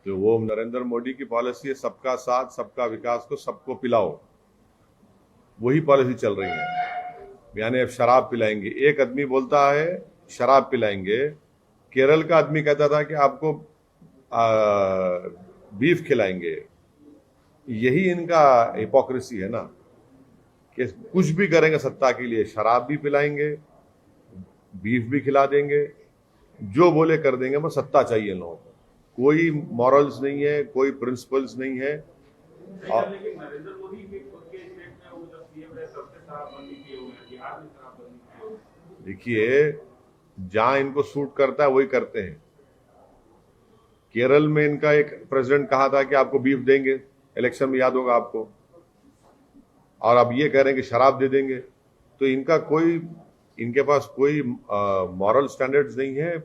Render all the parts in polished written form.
तो वो नरेंद्र मोदी की पॉलिसी है सबका साथ सबका विकास को सबको पिलाओ, वही पॉलिसी चल रही है। यानी अब शराब पिलाएंगे, एक आदमी बोलता है शराब पिलाएंगे, केरल का आदमी कहता था कि आपको बीफ खिलाएंगे। यही इनका हिपोक्रेसी है ना, कि कुछ भी करेंगे सत्ता के लिए, शराब भी पिलाएंगे, बीफ भी खिला देंगे, जो बोले कर देंगे, बस सत्ता चाहिए लोगों को। कोई मॉरल्स नहीं है, कोई प्रिंसिपल्स नहीं है। और लेकिन नरेंद्र मोदी के खुद के स्टेट में वो जब सीएम रहे तब से शराबबंदी किए हुए हैं, बिहार में शराबबंदी किए हुए हैं। देखिए, जहां इनको सूट करता है वही करते हैं। केरल में इनका एक प्रेसिडेंट कहा था कि आपको बीफ देंगे, इलेक्शन में याद होगा आपको, और अब ये कह रहे हैं कि शराब दे देंगे। तो इनके पास कोई मॉरल स्टैंडर्ड्स नहीं है,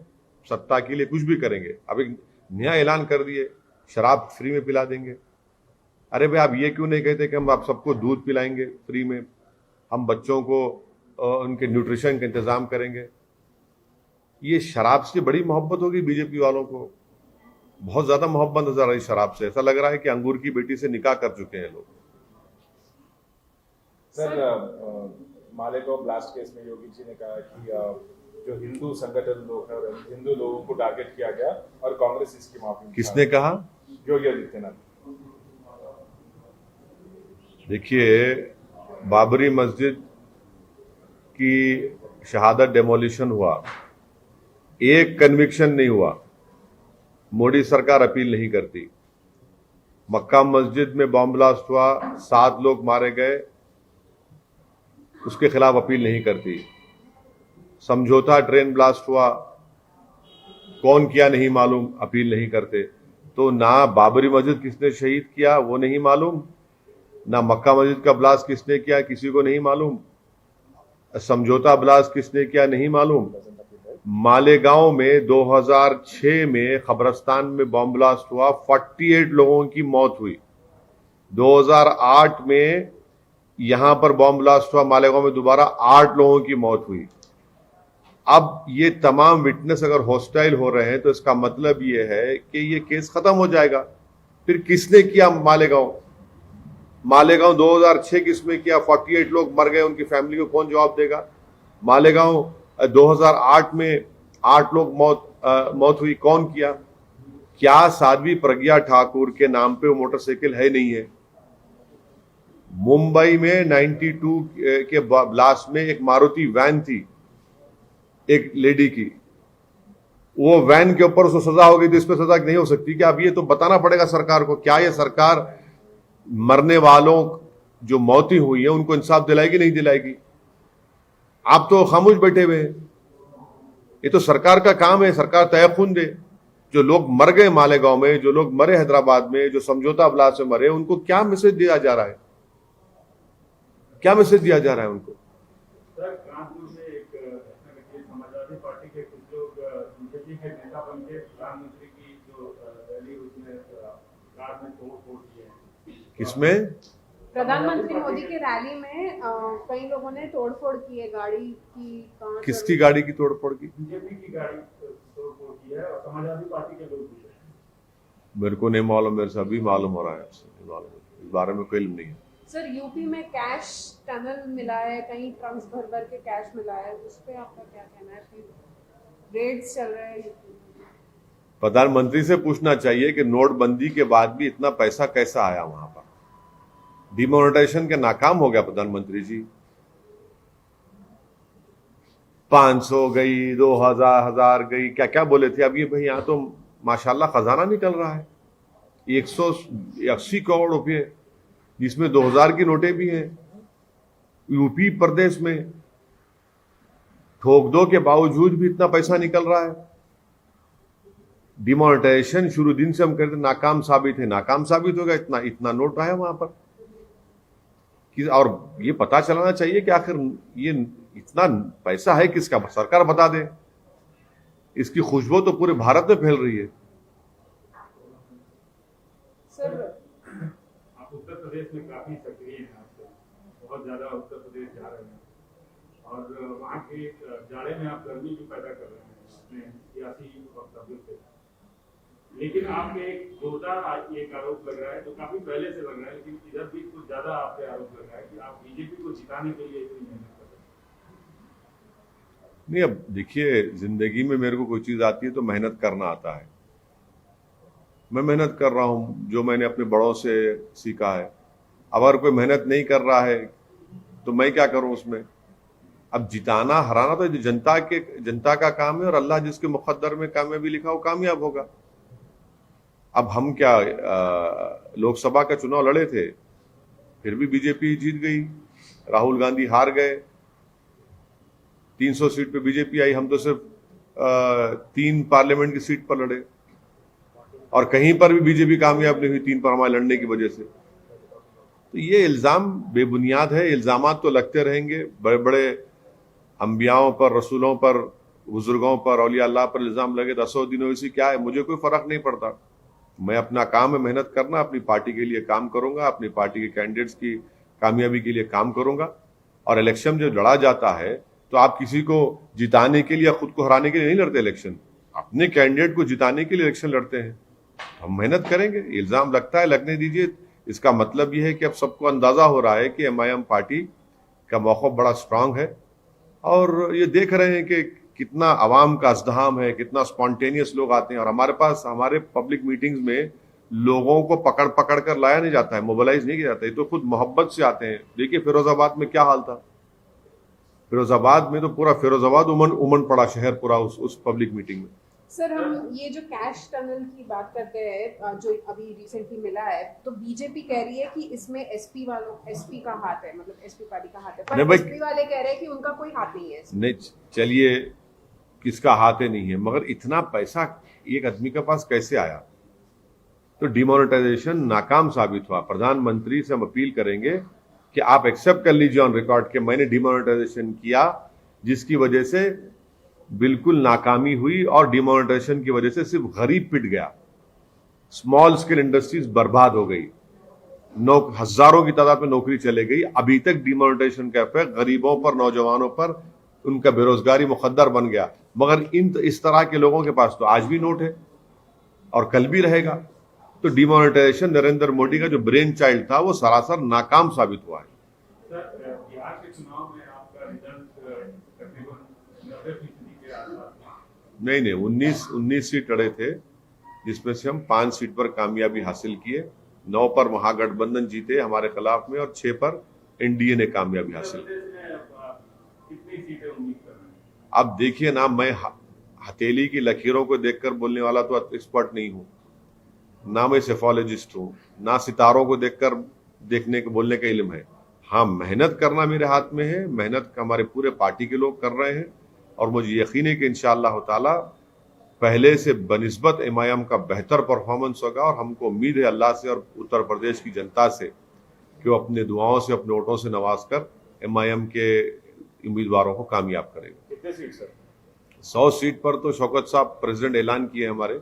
सत्ता के लिए कुछ भी करेंगे। अब एक नया ऐलान कर दिए, शराब फ्री में पिला देंगे। अरे भाई, आप ये क्यों नहीं कहते कि हम आप सबको दूध पिलाएंगे फ्री में, हम बच्चों को उनके न्यूट्रिशन का इंतजाम करेंगे। ये शराब से बड़ी मोहब्बत होगी बीजेपी वालों को, बहुत ज्यादा मोहब्बत नजर आ रही शराब से। ऐसा लग रहा है कि अंगूर की बेटी से निकाह कर चुके हैं लोग। सर, मालेगांव ब्लास्ट केस में योगी जी ने कहा कि जो हिंदू संगठन लोग हैं और हिंदू लोगों को टारगेट किया गया और कांग्रेस इसकी माफी। किसने कहा? योगी आदित्यनाथ। देखिए, बाबरी मस्जिद की शहादत डेमोलिशन हुआ, एक कन्विक्शन नहीं हुआ, मोदी सरकार अपील नहीं करती। मक्का मस्जिद में बॉम्ब ब्लास्ट हुआ, 7 लोग मारे गए, उसके खिलाफ अपील नहीं करती। समझौता ट्रेन ब्लास्ट हुआ, कौन किया नहीं मालूम, अपील नहीं करते। तो ना बाबरी मस्जिद किसने शहीद किया वो नहीं मालूम, ना मक्का मस्जिद का ब्लास्ट किसने किया किसी को नहीं मालूम, समझौता ब्लास्ट किसने किया नहीं मालूम। मालेगांव में 2006 में खबरस्तान में बॉम्ब ब्लास्ट हुआ, 48 लोगों की मौत हुई। 2008 में यहां पर बॉम्ब ब्लास्ट हुआ मालेगांव में, दोबारा 8 लोगों की मौत हुई। अब ये तमाम विटनेस अगर हॉस्टाइल हो रहे हैं तो इसका मतलब ये है कि ये केस खत्म हो जाएगा। फिर किसने किया मालेगांव 2006 किसमें किया, 48 लोग मर गए, उनकी फैमिली को कौन जवाब देगा। मालेगांव 2008 में 8 लोग मौत हुई, कौन किया। क्या साध्वी प्रज्ञा ठाकुर के नाम पे वो मोटरसाइकिल है नहीं है। मुंबई में 92 के ब्लास्ट में एक मारुति वैन थी एक लेडी की, वो वैन के ऊपर उसको सजा हो गई, तो इस पर सजा नहीं हो सकती क्या? अब ये तो बताना पड़ेगा सरकार को। क्या ये सरकार मरने वालों जो मौतें हुई है उनको इंसाफ दिलाएगी नहीं दिलाएगी? आप तो खामोश बैठे हुए हैं। ये तो सरकार का काम है, सरकार तय खून दे। जो लोग मर गए मालेगांव में, जो लोग मरे हैदराबाद में, जो समझौता ब्लास्ट में मरे, उनको क्या मैसेज दिया जा रहा है, क्या मैसेज दिया जा रहा है उनको? सर, कानपुर में एक समाजवादी पार्टी के कुछ लोग बीजेपी के नेता बन के प्रधानमंत्री की जो रैली उसमें कार में तोड़ किए। किसमें? प्रधानमंत्री मोदी की रैली में कई लोगों ने तोड़फोड़ की है, गाड़ी की कांच। किसकी गाड़ी की तोड़फोड़ की? बीजेपी की गाड़ी तोड़फोड़ की है और समाजवादी पार्टी के लोग भी हैं। मेरे को नहीं मालूम, मेरे से अभी मालूम हो रहा है, नहीं मालूम, इस बारे में कोई इल्म नहीं है। सर, यूपी में कैश टनल मिला है, कहीं ट्रंक्स भर भर के कैश मिला है, उस पे आपका क्या कहना है? रेड्स चल रहे हैं यूपी में। प्रधानमंत्री से पूछना चाहिए कि नोटबंदी के बाद भी इतना पैसा कैसा आया वहां पर। डिमोनेटाइजेशन के नाकाम हो गया प्रधानमंत्री जी। 500 गई, 2000 हजार गई, क्या क्या बोले थे। अब ये भाई यहां तो माशाल्लाह खजाना निकल रहा है, 180 करोड़ रुपए, जिसमें 2000 की नोटें भी हैं। यूपी प्रदेश में ठोक दो के बावजूद भी इतना पैसा निकल रहा है। डिमोनेटाइजेशन शुरू दिन से हम कहते नाकाम साबित है, नाकाम साबित हो गया। इतना इतना नोट रहा है वहां पर और ये पता चलाना चाहिए कि आखिर ये इतना पैसा है किसका, सरकार बता दे। इसकी खुशबू तो पूरे भारत में फैल रही है। सर, आप उत्तर प्रदेश में काफी सक्रिय हैं, आप बहुत ज्यादा उत्तर प्रदेश जा रहे हैं और वहाँ के जाड़े में आप गर्मी भी पैदा कर रहे हैं अपने सियासी वक्तव्यों से। लेकिन आप पे एक जोरदार एक आरोप लग रहा है, जो काफी पहले से लग रहा है, लेकिन इधर भी कुछ ज्यादा आप पे आरोप लग रहा है कि आप बीजेपी को जिताने के लिए इतनी मेहनत कर रहे हैं। नहीं, अब देखिए, जिंदगी में मेरे को कोई चीज आती है तो मेहनत करना आता है। मैं मेहनत कर रहा हूं, जो मैंने अपने बड़ों से सीखा है। अगर कोई मेहनत नहीं कर रहा है तो मैं क्या करूं उसमें। अब जिताना हराना तो जनता का काम है, और अल्लाह जिसके मुकद्दर में कामयाबी लिखा वो कामयाब होगा। अब हम क्या लोकसभा का चुनाव लड़े थे, फिर भी बीजेपी जीत गई, राहुल गांधी हार गए, 300 सीट पे बीजेपी आई, हम तो सिर्फ 3 पार्लियामेंट की सीट पर लड़े, और कहीं पर भी बीजेपी कामयाब नहीं हुई 3 पर हमारे लड़ने की वजह से। तो ये इल्जाम बेबुनियाद है। इल्जामात तो लगते रहेंगे, बड़े बड़े अंबियाओं पर, रसूलों पर, बुजुर्गों पर, औलिया अल्लाह पर इल्जाम लगे 10 दिनों इसी क्या है, मुझे कोई फर्क नहीं पड़ता। मैं अपना काम है मेहनत करना, अपनी पार्टी के लिए काम करूंगा, अपनी पार्टी के कैंडिडेट्स की कामयाबी के लिए काम करूंगा। और इलेक्शन जो लड़ा जाता है तो आप किसी को जिताने के लिए या खुद को हराने के लिए नहीं लड़ते इलेक्शन, अपने कैंडिडेट को जिताने के लिए इलेक्शन लड़ते हैं। हम मेहनत करेंगे, इल्जाम लगता है लगने दीजिए। इसका मतलब यह है कि अब सबको अंदाजा हो रहा है कि एमआईएम पार्टी का मौक़िफ़ बड़ा स्ट्रांग है, और ये देख रहे हैं कि कितना आवाम का अज़्दहाम है, कितना स्पॉन्टेनियस लोग आते हैं। और हमारे पास, हमारे पब्लिक मीटिंग्स में लोगों को पकड़ पकड़ कर लाया नहीं जाता है, मोबिलाइज नहीं किया जाता है, तो खुद मोहब्बत से आते हैं। देखिए फिरोजाबाद में क्या हाल था, फिरोजाबाद में तो पूरा फिरोजाबाद उमन पड़ा शहर पूरा उस पब्लिक मीटिंग में। सर, हम ये जो कैश टनल की बात करते हैं, जो अभी रिसेंटली मिला है, तो बीजेपी कह रही है कि इसमें एसपी का हाथ है, मतलब एसपी पार्टी का हाथ है, पर एसपी वाले कह रहे हैं कि उनका कोई हाथ नहीं है। नहीं, चलिए किसका हाथ है नहीं है, मगर इतना पैसा एक आदमी के पास कैसे आया। तो डिमोनेटाइजेशन नाकाम साबित हुआ। प्रधानमंत्री से हम अपील करेंगे कि आप एक्सेप्ट कर लीजिए ऑन रिकॉर्ड कि मैंने डिमोनेटाइजेशन किया, जिसकी वजह से बिल्कुल नाकामी हुई, और डिमोनेटाइजेशन की वजह से सिर्फ गरीब पिट गया, स्मॉल स्केल इंडस्ट्रीज बर्बाद हो गई, हजारों की तादाद में नौकरी चले गई। अभी तक डिमोनेटाइजेशन का इफेक्ट गरीबों पर, नौजवानों पर, उनका बेरोजगारी मुकद्दर बन गया। मगर इस तरह के लोगों के पास तो आज भी नोट है और कल भी रहेगा। तो डिमोनेटाइजेशन नरेंद्र मोदी का जो ब्रेन चाइल्ड था वो सरासर नाकाम साबित हुआ है। सर, बिहार के चुनाव में आपका रिजल्ट तकरीबन 90% के आसपास। नहीं, 19 सीट लड़े थे, जिसमें से हम 5 सीट पर कामयाबी हासिल किए, 9 पर महागठबंधन जीते हमारे खिलाफ में, और 6 पर एनडीए ने कामयाबी हासिल की। कितनी सीटें उम्मीद कर रहे हैं? अब देखिए ना, मैं हथेली की लकीरों को देखकर बोलने वाला तो एक्सपर्ट नहीं हूं, ना मैं सेफोलॉजिस्ट हूं, ना सितारों को देखकर बोलने का इल्म है। हाँ, मेहनत करना मेरे हाथ में है, मेहनत हमारे पूरे पार्टी के लोग कर रहे हैं, और मुझे यकीन है कि इंशाअल्लाह ताला पहले से बनिस्बत एमआईएम का बेहतर परफॉर्मेंस होगा। और हमको उम्मीद है अल्लाह से और उत्तर प्रदेश की जनता से कि वो अपने दुआओं से, अपने वोटों से नवाज कर एमआईएम के उम्मीदवारों को कामयाब करेंगे। कितने सीट सर? 100 सीट पर तो शौकत साहब प्रेसिडेंट ऐलान किए हमारे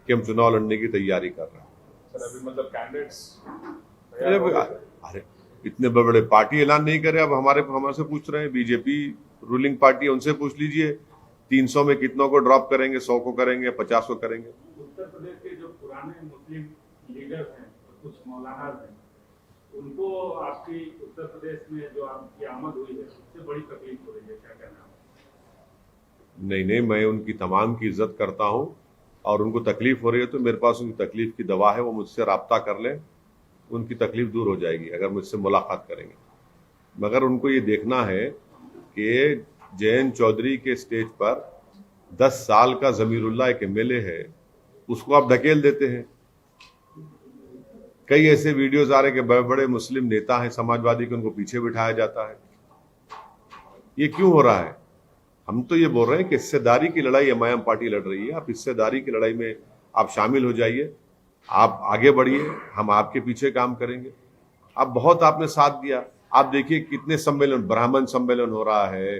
कि हम चुनाव लड़ने की तैयारी कर रहे हैं। सर, अभी मतलब कैंडिडेट्स अरे इतने बड़े पार्टी ऐलान नहीं करे, अब हमारे से पूछ रहे हैं। बीजेपी रूलिंग पार्टी है, उनसे पूछ लीजिए 300 में कितनों को ड्रॉप करेंगे, 100 को करेंगे, 50 को करेंगे। उत्तर प्रदेश के जो पुराने मुस्लिम लीडर्स हैं, कुछ मौलाना हैं, उनको आपकी उत्तर प्रदेश में जो आपकी आमद हुई है उससे बड़ी तकलीफ हो रही है, क्या कहना है? नहीं, मैं उनकी तमाम की इज्जत करता हूं, और उनको तकलीफ हो रही है तो मेरे पास उनकी तकलीफ की दवा है, वो मुझसे राब्ता कर लें, उनकी तकलीफ दूर हो जाएगी अगर मुझसे मुलाकात करेंगे। मगर उनको ये देखना है कि जयंत चौधरी के स्टेज पर 10 साल का जमीरुल्लाह एक एमएलए है, उसको आप ढकेल देते हैं। कई ऐसे वीडियोस आ रहे हैं कि बड़े बड़े मुस्लिम नेता हैं समाजवादी के, उनको पीछे बिठाया जाता है। ये क्यों हो रहा है? हम तो ये बोल रहे हैं कि हिस्सेदारी की लड़ाई एमआईएम पार्टी लड़ रही है, आप हिस्सेदारी की लड़ाई में आप शामिल हो जाइए, आप आगे बढ़िए, हम आपके पीछे काम करेंगे। आप बहुत आपने साथ दिया, आप देखिए कितने सम्मेलन, ब्राह्मण सम्मेलन हो रहा है,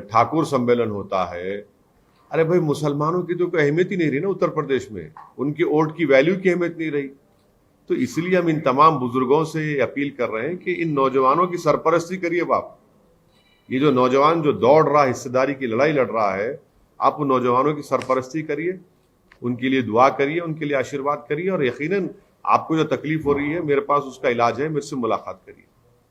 ठाकुर सम्मेलन होता है। अरे भाई, मुसलमानों की तो कोई अहमियत ही नहीं रही ना उत्तर प्रदेश में, उनकी वोट की वैल्यू की अहमियत नहीं रही। तो इसलिए हम इन तमाम बुजुर्गों से अपील कर रहे हैं कि इन नौजवानों की सरपरस्ती करिए बाप। ये जो नौजवान जो दौड़ रहा है, हिस्सेदारी की लड़ाई लड़ रहा है, आप उन नौजवानों की सरपरस्ती करिए, उनके लिए दुआ करिए, उनके लिए आशीर्वाद करिए, और यकीनन आपको जो तकलीफ हो रही है मेरे पास उसका इलाज है, मेरे से मुलाकात करिए।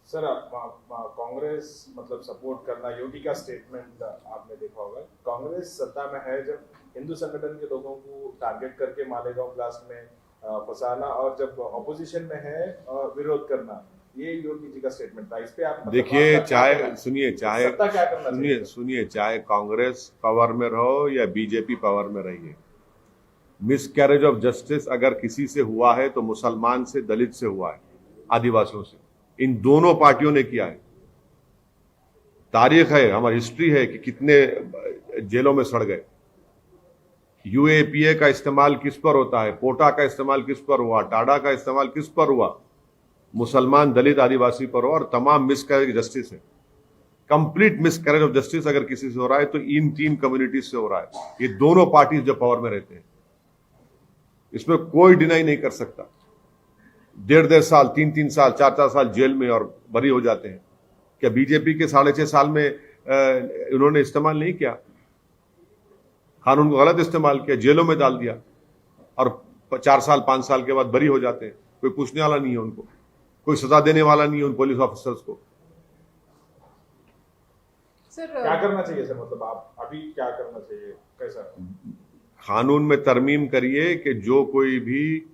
सर, कांग्रेस मतलब सपोर्ट करना, योगी का स्टेटमेंट आपने देखा होगा, कांग्रेस सत्ता में है जब हिंदू संगठन के लोगों को टारगेट करके मालेगांव ब्लास्ट में फंसाना, और जब ऑपोजिशन में है विरोध करना, ये योगी जी का स्टेटमेंट था। इस पे आप देखिए, चाहे सत्ता क्या करना चाहिए? सुनिए, चाहे कांग्रेस पावर में रहो या बीजेपी पावर में रही है, मिसकैरेज ऑफ जस्टिस अगर किसी से हुआ है तो मुसलमान से, दलित से हुआ है, आदिवासियों से। इन दोनों पार्टियों ने किया है। तारीख है, हमारी हिस्ट्री है कि कितने जेलों में सड़ गए। यूएपीए का इस्तेमाल किस पर होता है, पोटा का इस्तेमाल किस पर हुआ, टाडा का इस्तेमाल किस पर हुआ, मुसलमान, दलित, आदिवासी पर हुआ, और तमाम मिसकैरेज जस्टिस है। कंप्लीट मिसकैरेज ऑफ जस्टिस अगर किसी से हो रहा है तो इन 3 कम्युनिटीज से हो रहा है। ये दोनों पार्टीज जो पावर में रहते हैं, इसमें कोई डिनाई नहीं कर सकता। 1.5 साल, 3 साल, 4 साल जेल में और बरी हो जाते हैं। क्या बीजेपी के 6.5 साल में उन्होंने इस्तेमाल नहीं किया? कानून को गलत इस्तेमाल किया, जेलों में डाल दिया, और 4 साल 5 साल के बाद बरी हो जाते हैं। कोई पूछने वाला नहीं है उनको, कोई सजा देने वाला नहीं है उन पुलिस ऑफिसर्स को। सर, क्या करना चाहिए सर? मतलब आप अभी क्या करना चाहिए, कैसा? कानून में तरमीम करिए कि जो कोई भी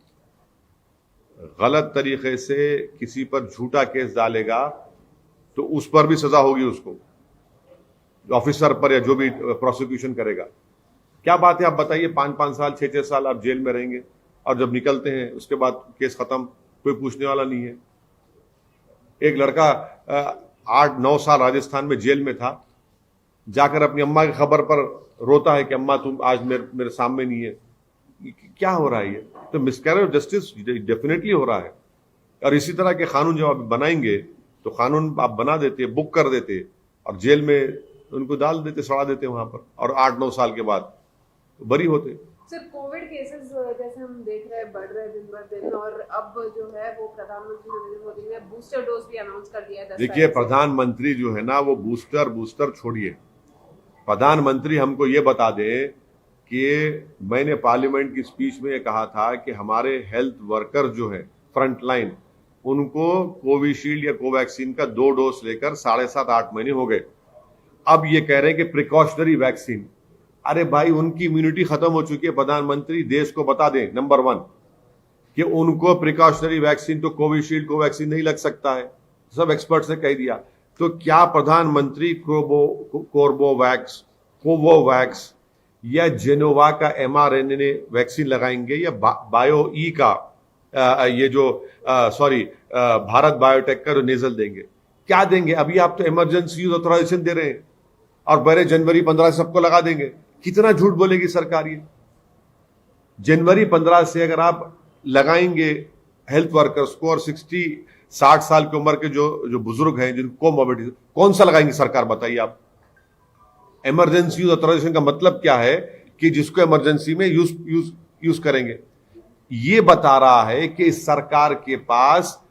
गलत तरीके से किसी पर झूठा केस डालेगा तो उस पर भी सजा होगी, उसको, ऑफिसर पर या जो भी प्रोसिक्यूशन करेगा। क्या बात है, आप बताइए, 5-5 साल, 6-6 साल आप जेल में रहेंगे, और जब निकलते हैं उसके बाद केस खत्म, कोई पूछने वाला नहीं है। एक लड़का 8-9 साल राजस्थान में जेल में था, जाकर अपनी अम्मा की खबर पर रोता है कि अम्मा तुम आज मेरे सामने नहीं है। क्या हो रहा है ये? तो मिसकैरेज ऑफ जस्टिस डेफिनेटली हो रहा है। और इसी तरह के कानून जब आप बनाएंगे तो कानून आप बना देते, बुक कर देते, और जेल में उनको डाल देते, सड़ा देते वहां पर, और 8-9 साल के बाद तो बरी होते। सर, कोविड केसेस जैसे हम देख रहे हैं बढ़ रहे हैं दिन ब दिन, और अब जो है वो प्रधानमंत्री नरेंद्र मोदी ने बूस्टर डोज भी अनाउंस कर दिया है। देखिए, प्रधानमंत्री जो है ना, वो बूस्टर छोड़िए, प्रधानमंत्री हमको ये बता दे कि मैंने पार्लियामेंट की स्पीच में ये कहा था कि हमारे हेल्थ वर्कर जो है फ्रंट लाइन, उनको कोविशील्ड या कोवैक्सीन का 2 डोज लेकर 7.5-8 महीने हो गए। अब ये कह रहे हैं कि प्रिकॉशनरी वैक्सीन। अरे भाई, उनकी इम्यूनिटी खत्म हो चुकी है। प्रधानमंत्री देश को बता दें, नंबर 1, कि उनको प्रिकॉशनरी वैक्सीन तो कोविशील्ड कोवैक्सीन नहीं लग सकता है, सब एक्सपर्ट्स ने कह दिया। तो क्या प्रधानमंत्री कोवोवैक्स या जेनोवा का mRNA वैक्सीन लगाएंगे, या बायो ई का भारत बायोटेक का जो नेजल देंगे? क्या देंगे? अभी आप तो इमरजेंसी यूज ऑथराइजेशन दे रहे हैं और बड़े जनवरी 15 से सबको लगा देंगे। कितना झूठ बोलेगी सरकार ये? जनवरी 15 से अगर आप लगाएंगे हेल्थ वर्कर्स को, और 60 साल की उम्र के जो बुजुर्ग हैं जिनको कोमोर्बिडिटी, कौन सा लगाएंगे सरकार, बताइए आप? इमरजेंसी यूज ऑथराइजेशन का मतलब क्या है कि जिसको इमरजेंसी में यूज करेंगे। ये बता रहा है कि इस सरकार के पास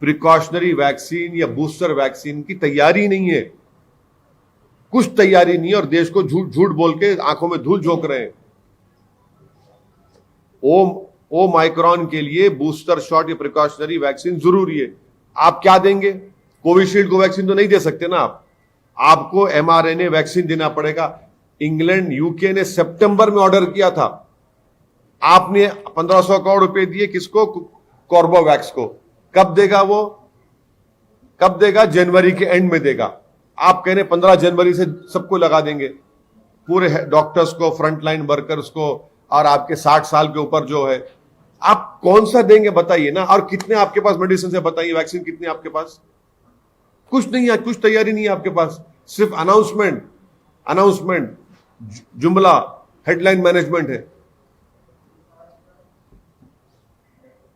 प्रिकॉशनरी वैक्सीन या बूस्टर वैक्सीन की तैयारी नहीं है, कुछ तैयारी नहीं है, और देश को झूठ बोल के आंखों में धूल झोंक रहे हैं। ओ माइक्रॉन के लिए बूस्टर शॉट या प्रिकॉशनरी वैक्सीन जरूरी है। आप क्या देंगे? कोविशील्ड को वैक्सीन तो नहीं दे सकते ना आप, आपको mRNA वैक्सीन देना पड़ेगा। इंग्लैंड, यूके ने सितंबर में ऑर्डर किया था, आपने 1500 करोड़ रुपए दिए किसको? कॉर्बोवैक्स को। कब देगा वो? कब देगा? जनवरी के एंड में देगा। आप कह रहे 15 जनवरी से सबको लगा देंगे, पूरे डॉक्टर्स को, फ्रंटलाइन वर्कर्स को, और आपके 60 साल के ऊपर जो है। आप कौन सा देंगे बताइए ना? और कितने आपके पास मेडिसिन है बताइए, वैक्सीन कितने आपके पास? कुछ नहीं है, कुछ तैयारी नहीं है आपके पास, सिर्फ अनाउंसमेंट, जुमला, हेडलाइन मैनेजमेंट है।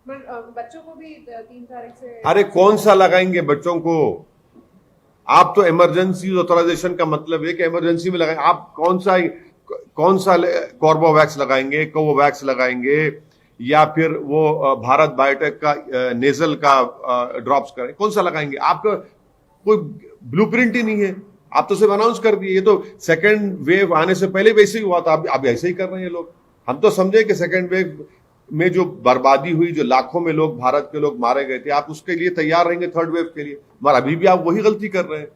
बच्चों को भी 3 तारीख से। अरे कौन सा लगाएंगे बच्चों को? आप तो इमरजेंसी ऑथराइजेशन का मतलब है कि इमरजेंसी में लगाएंगे। आप कौन सा कॉर्बोवैक्स लगाएंगे, कोवोवैक्स लगाएंगे, या फिर वो भारत बायोटेक का नेजल का ड्रॉप्स करें? कौन सा लगाएंगे? आपका कोई ब्लूप्रिंट ही नहीं है, आप तो सिर्फ अनाउंस कर दिए। ये तो सेकेंड वेव आने से पहले वैसे ही हुआ था, अब ऐसे ही कर रहे हैं लोग। हम तो समझे कि सेकेंड वेव में जो बर्बादी हुई, जो लाखों में लोग, भारत के लोग मारे गए थे, आप उसके लिए तैयार रहेंगे थर्ड वेव के लिए, मगर अभी भी आप वही गलती कर रहे हैं।